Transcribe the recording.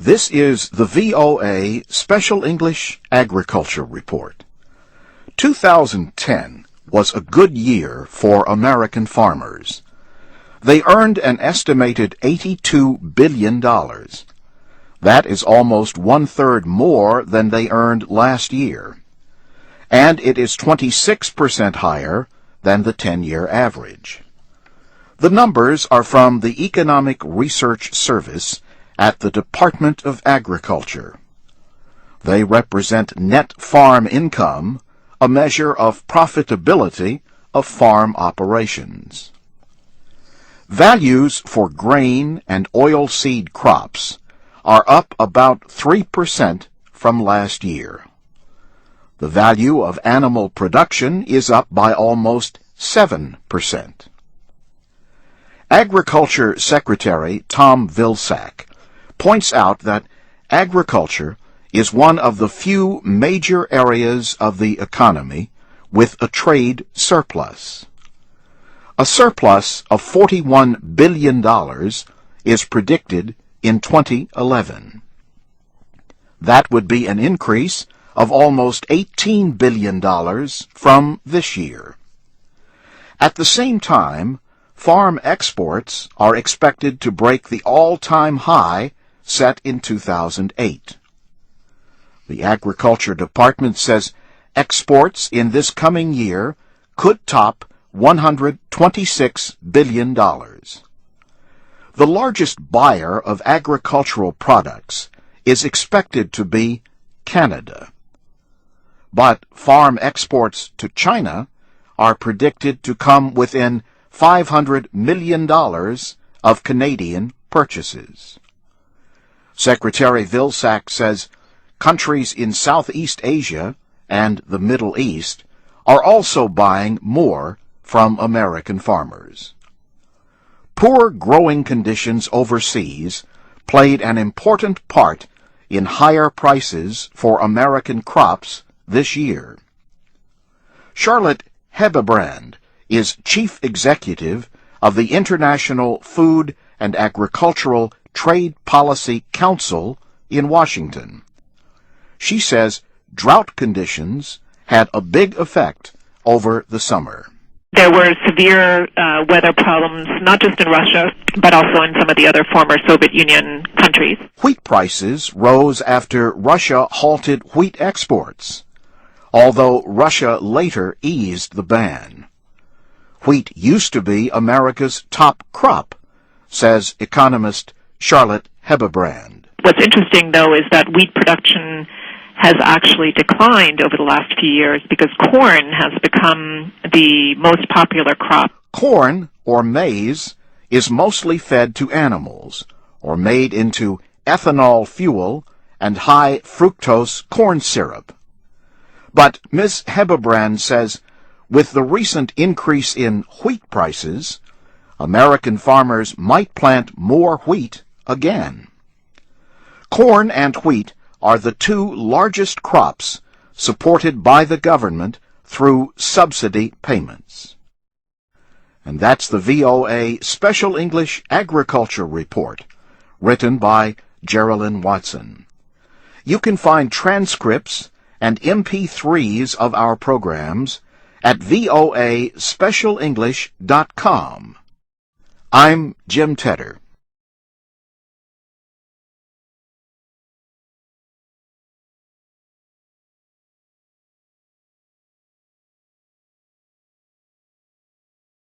This is the VOA Special English Agriculture Report. 2010 was a good year for American farmers. They earned an estimated $82 billion. That is almost one-third more than they earned last year. And it is 26% higher than the 10-year average. The numbers are from the Economic Research Service at the Department of Agriculture. They represent net farm income, a measure of profitability of farm operations. Values for grain and oilseed crops are up about 3% from last year. The value of animal production is up by almost 7%. Agriculture Secretary Tom Vilsack points out that agriculture is one of the few major areas of the economy with a trade surplus. A surplus of $41 billion is predicted in 2011. That would be an increase of almost $18 billion from this year. At the same time, farm exports are expected to break the all-time high set in 2008. The Agriculture Department says exports in this coming year could top $126 billion. The largest buyer of agricultural products is expected to be Canada. But farm exports to China are predicted to come within $500 million of Canadian purchases. Secretary Vilsack says countries in Southeast Asia and the Middle East are also buying more from American farmers. Poor growing conditions overseas played an important part in higher prices for American crops this year. Charlotte Hebebrand is Chief Executive of the International Food and Agricultural Trade Policy Council in Washington. She says drought conditions had a big effect over the summer. There were severe weather problems, not just in Russia, but also in some of the other former Soviet Union countries. Wheat prices rose after Russia halted wheat exports, although Russia later eased the ban. Wheat used to be America's top crop, says economist Charlotte Hebebrand. What's interesting, though, is that wheat production has actually declined over the last few years because corn has become the most popular crop. Corn, or maize, is mostly fed to animals, or made into ethanol fuel and high fructose corn syrup. But Ms. Hebebrand says, with the recent increase in wheat prices, American farmers might plant more wheat again. Corn and wheat are the two largest crops supported by the government through subsidy payments. And that's the VOA Special English Agriculture Report, written by Geraldine Watson. You can find transcripts and MP3s of our programs at voaspecialenglish.com. I'm Jim Tedder.